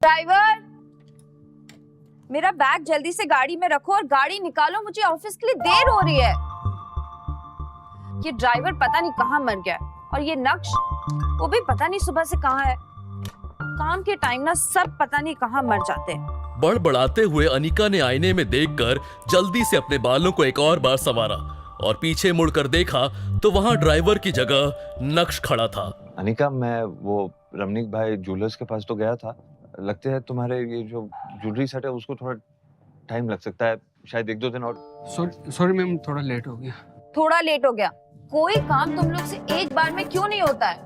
Driver, मेरा bag जल्दी से गाड़ी में रखो और गाड़ी निकालो, मुझे ऑफिस के लिए देर हो रही है। ये ड्राइवर पता नहीं कहाँ मर गया और ये नक्श वो भी पता नहीं सुबह से कहाँ है। काम के टाइम ना सब पता नहीं कहाँ मर जाते हैं। बड़बड़ाते हुए अनिका ने आईने में देखकर जल्दी से अपने बालों को एक और बार संवारा और पीछे मुड़कर देखा तो वहाँ ड्राइवर की जगह नक्श खड़ा था। अनिका, मैं वो रमनीक भाई ज्वेलर्स के पास तो गया था। लगता है तुम्हारे ये जो ज्वेलरी सेट है उसको थोड़ा टाइम लग सकता है, शायद 1-2 दिन और। सॉरी मैम, थोड़ा लेट हो गया। थोड़ा लेट हो गया? कोई काम तुम लोग से एक बार में क्यों नहीं होता है?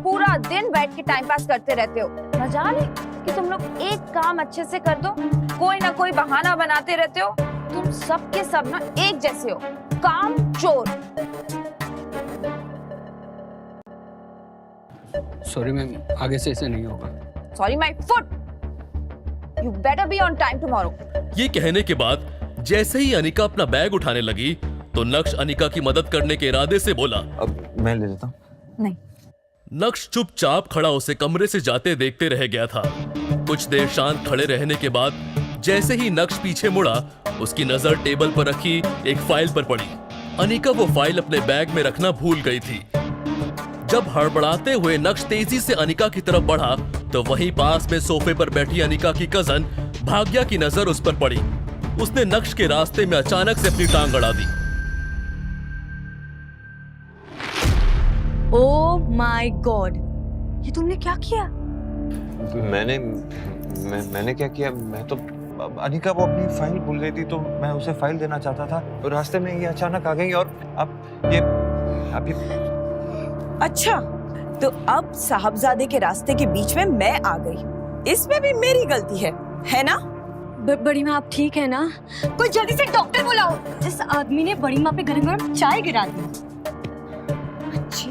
पूरा दिन बैठ के टाइम पास करते रहते हो। मजाल है कि तुम लोग एक काम अच्छे से कर दो, कोई ना कोई बहाना बनाते रहते हो। तुम सब के सब ना एक जैसे हो, काम चोर। सॉरी मैम, आगे से ऐसे नहीं होगा। Sorry, my foot. You better be on time tomorrow. ये कहने के बाद जैसे ही अनिका अपना बैग उठाने लगी तो नक्श अनिका की मदद करने के इरादे से बोला, अब मैं ले लेता हूँ। नहीं। नक्श चुपचाप खड़ा उसे कमरे से जाते देखते रह गया था। कुछ देर शांत खड़े रहने के बाद जैसे ही नक्श पीछे मुड़ा, उसकी नजर टेबल पर रखी एक फाइल पर पड़ी। अनिका वो फाइल अपने बैग में रखना भूल गई थी। जब हड़बड़ाते हुए नक्श तेजी से अनिका की तरफ बढ़ा तो वहीं पास में सोफे पर बैठी अनिका की कजन भाग्या की नजर उस पर पड़ी। उसने नक्श के रास्ते में अचानक से अपनी टांग अड़ा दी। ओह माय गॉड, ये तुमने क्या किया? मैंने क्या किया? मैं तो अनिका वो अपनी फाइल भूल गई थी तो मैं उसे फाइल देना चाहता था और रास्ते में ये अचानक आ गई और अब ये अच्छा, तो अब साहबजादे के रास्ते के बीच में मैं आ गई, इसमें भी मेरी गलती है ना? बड़ी माँ आप ठीक है ना? कोई जल्दी से डॉक्टर बुलाओ। जिस आदमी ने बड़ी माँ पे गरम गरम चाय गिरा दी। अच्छी,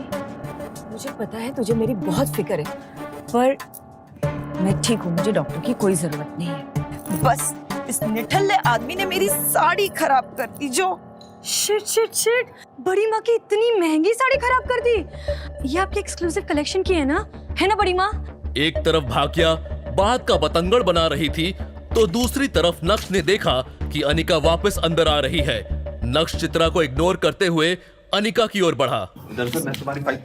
मुझे पता है तुझे मेरी बहुत फिक्र है, पर मैं ठीक हूँ, मुझे डॉक्टर की कोई जरूरत नहीं है। बस इस निठल्ले आदमी ने मेरी साड़ी खराब कर दी जो। शिट, बड़ी माँ की इतनी महंगी साड़ी खराब कर दी। ये आपके एक्सक्लूसिव कलेक्शन की है ना बड़ी माँ? एक तरफ भाग्या बात का बतंगड़ बना रही थी तो दूसरी तरफ नक्श ने देखा कि अनिका वापस अंदर आ रही है। नक्श चित्रा को इग्नोर करते हुए अनिका की ओर बढ़ा। दरअसल मैं तुम्हारी फाइल।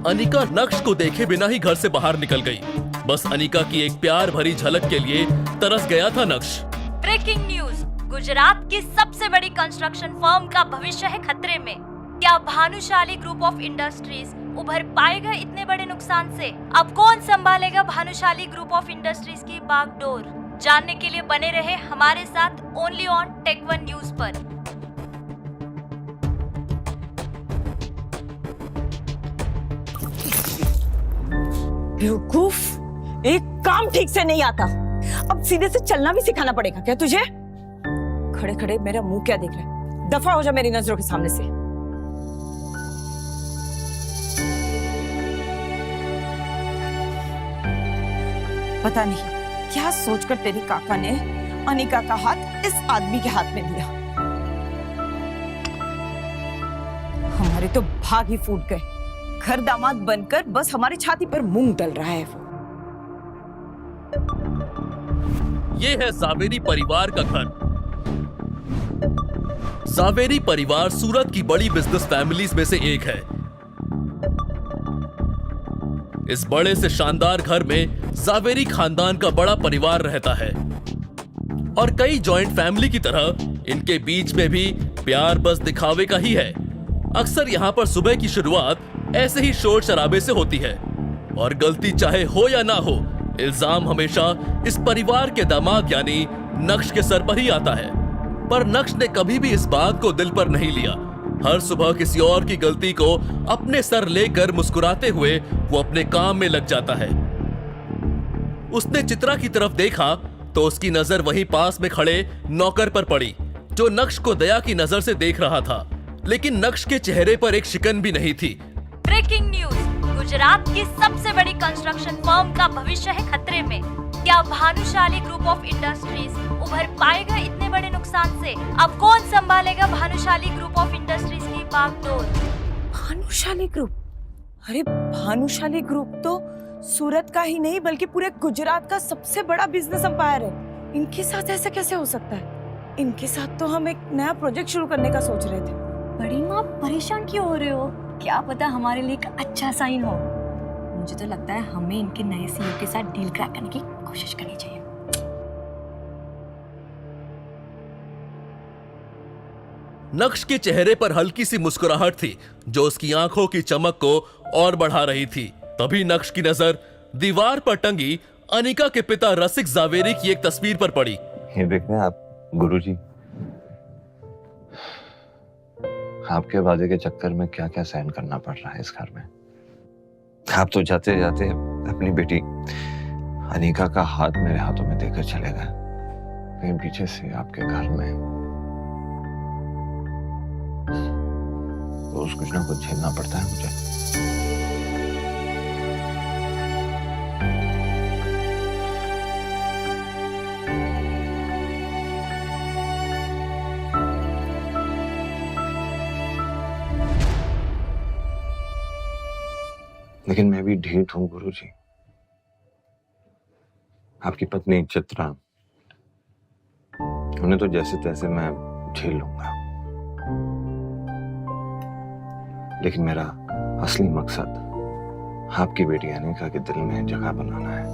अनिका नक्श को देखे बिना ही घर से बाहर निकल गई। बस अनिका की एक प्यार भरी झलक के लिए तरस गया था नक्श। ब्रेकिंग न्यूज, गुजरात की सबसे बड़ी कंस्ट्रक्शन फर्म का भविष्य है खतरे में। क्या भानुशाली ग्रुप ऑफ इंडस्ट्रीज उभर पाएगा इतने बड़े नुकसान से? अब कौन संभालेगा भानुशाली ग्रुप ऑफ इंडस्ट्रीज की बागडोर? जानने के लिए बने रहे हमारे साथ ओनली ऑन टेक1 न्यूज पर। बेवकूफ, एक काम ठीक से नहीं आता, अब सीधे से चलना भी सिखाना पड़ेगा क्या तुझे? खड़े खड़े मेरा मुंह क्या देख रहा है? दफा हो जा मेरी नजरों के सामने से। पता नहीं क्या सोचकर तेरी काका ने अनिका का हाथ इस आदमी के हाथ में दिया। हमारे तो भाग ही फूट गए। घर दामाद बनकर बस हमारी छाती पर मूंग डल रहा है वो। ये है जावेरी परिवार का घर। जावेरी परिवार सूरत की बड़ी बिजनेस फैमिलीज में से एक है। इस बड़े से शानदार घर में जावेरी खानदान का बड़ा परिवार रहता है और कई जॉइंट फैमिली की तरह इनके बीच में भी प्यार बस दिखावे का ही है। अक्सर यहाँ पर सुबह की शुरुआत ऐसे ही शोर शराबे से होती है और गलती चाहे हो या ना हो, इल्जाम हमेशा इस परिवार के दामाद यानी नक्श के सर पर ही आता है। पर नक्श ने कभी भी इस बात को दिल पर नहीं लिया। हर सुबह किसी और की गलती को अपने सर लेकर मुस्कुराते हुए वो अपने काम में लग जाता है। उसने चित्रा की तरफ देखा तो उसकी नजर वहीं पास में खड़े नौकर पर पड़ी जो नक्श को दया की नजर से देख रहा था, लेकिन नक्श के चेहरे पर एक शिकन भी नहीं थी। ब्रेकिंग न्यूज, गुजरात की सबसे बड़ी कंस्ट्रक्शन फर्म का भविष्य है खतरे में। क्या भानुशाली ग्रुप ऑफ इंडस्ट्रीज उभर पाएगा इतने बड़े नुकसान से? अब कौन संभालेगा भानुशाली ग्रुप ऑफ इंडस्ट्रीज की बागडोर? भानुशाली ग्रुप? अरे भानुशाली ग्रुप तो सूरत का ही नहीं बल्कि पूरे गुजरात का सबसे बड़ा बिजनेस एम्पायर है। इनके साथ ऐसा कैसे हो सकता है? इनके साथ तो हम एक नया प्रोजेक्ट शुरू करने का सोच रहे थे। बड़ी माँ परेशान क्यों हो रहे हो? क्या पता हमारे लिए एक अच्छा साइन हो। मुझे तो लगता है हमें इनके नए सीईओ के साथ डील क्रैक करने की कोशिश करनी चाहिए। नक्श के चेहरे पर हल्की सी मुस्कुराहट थी जो उसकी आंखों की चमक को और बढ़ा रही थी। तभी नक्श की नजर दीवार पर टंगी अनिका के पिता रसिक जावेरी की एक तस्वीर पर पड़ी। ये देखें आप गुरुजी, आपके वादे के चक्कर में क्या क्या सहन करना पड़ रहा है इस घर में। आप तो जाते जाते अपनी बेटी अनिका का हाथ मेरे हाथों में देकर चले गए, लेकिन पीछे से आपके घर में रोज कुछ ना कुछ झेलना पड़ता है मुझे। लेकिन मैं भी ढीठ हूं गुरुजी। आपकी पत्नी चित्रा, उन्हें तो जैसे तैसे मैं झेल लूंगा, लेकिन मेरा असली मकसद आपकी बेटी अनिका के दिल में जगह बनाना है।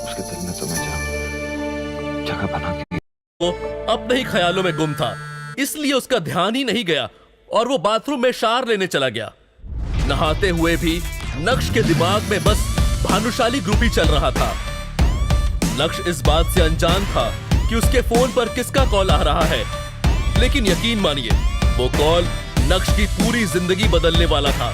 उसके दिल में तो मैं जगह बना के। वो अपने ही ख्यालों में गुम था, इसलिए उसका ध्यान ही नहीं गया और वो बाथरूम में शावर लेने चला गया। नहाते हुए भी नक्श के दिमाग में बस भानुशाली ग्रुप ही चल रहा था। नक्श इस बात से अनजान था कि उसके फोन पर किसका कॉल आ रहा है, लेकिन यकीन मानिए वो कॉल नक्श की पूरी जिंदगी बदलने वाला था।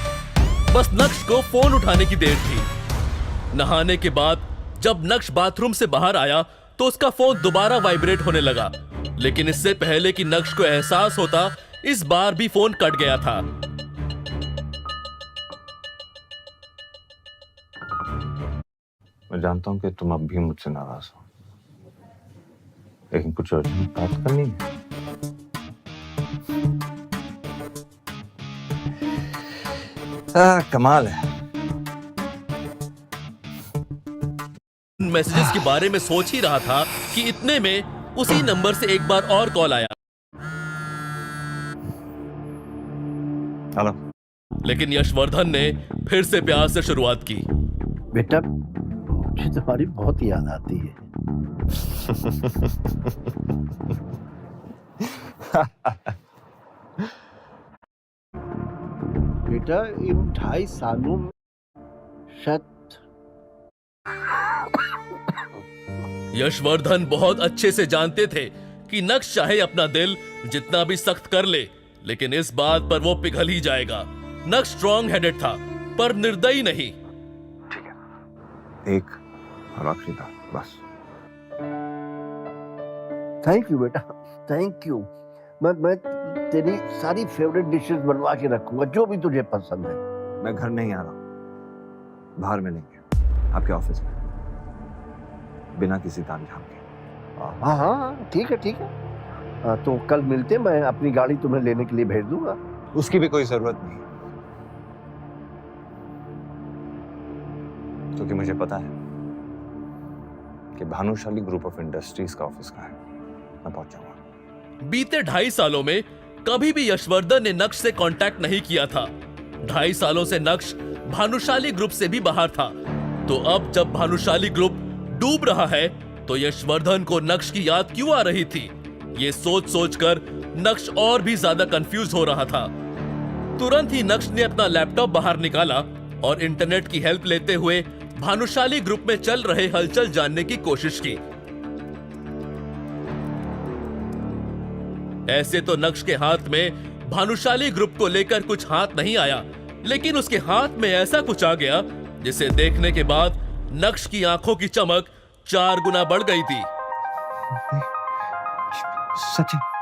बस नक्श को फोन उठाने की देर थी। नहाने के बाद जब नक्श बाथरूम से बाहर आया तो उसका फोन दोबारा वाइब्रेट होने लगा, लेकिन इससे पहले कि नक्श को एहसास होता, इस बार भी फोन कट गया था। मैं जानता हूं कि तुम अब भी मुझसे नाराज हो, लेकिन कुछ अर्जेंट बात करनी है। कमाल है। मैसेजेस के बारे में सोच ही रहा था कि इतने में उसी नंबर से एक बार और कॉल आया। हेलो। लेकिन यशवर्धन ने फिर से प्यार से शुरुआत की। बेटा मुझे तुम्हारी बहुत याद आती है। बेटा इन 2.5 सालों में शायद यशवर्धन बहुत अच्छे से जानते थे कि नक्श चाहे अपना दिल जितना भी सख्त कर ले, लेकिन इस बात पर वो पिघल ही जाएगा। नक्श स्ट्रॉन्ग हेडेड था पर निर्दयी नहीं। ठीक है, एक और आखिरी बात बस। थैंक यू बेटा, थैंक यू। मैं तेरी सारी फेवरेट डिशेस बनवा के रखूंगा, जो भी तुझे पसंद है। मैं घर नहीं आ रहा, बाहर मिलेंगे आपके ऑफिस में, बिना किसी तामझाम के। हाँ हाँ ठीक है ठीक है। तो कल मिलते, मैं अपनी गाड़ी तुम्हें लेने के लिए भेज दूंगा। उसकी भी कोई जरूरत नहीं, क्योंकि मुझे पता है कि भानुशाली ग्रुप ऑफ इंडस्ट्रीज का ऑफिस कहाँ है। मैं पहुंच जाऊंगा। बीते 2.5 सालों में कभी भी यशवर्धन ने नक्श से कांटेक्ट नहीं किया था। 2.5 सालों से नक्श भानुशाली ग्रुप से भी बाहर था। तो अब जब भानुशाली ग्रुप डूब रहा है तो यशवर्धन को नक्श की याद क्यों आ रही थी, ये सोच सोचकर नक्श और भी ज्यादा कंफ्यूज हो रहा था। तुरंत ही नक्श ने अपना लैपटॉप बाहर निकाला और इंटरनेट की हेल्प लेते हुए भानुशाली ग्रुप में चल रहे हलचल जानने की कोशिश की। ऐसे तो नक्श के हाथ में भानुशाली ग्रुप को लेकर कुछ हाथ नहीं आया, लेकिन उसके हाथ में ऐसा कुछ आ गया जिसे देखने के बाद नक्श की आंखों की चमक 4 गुना बढ़ गई थी। सच है।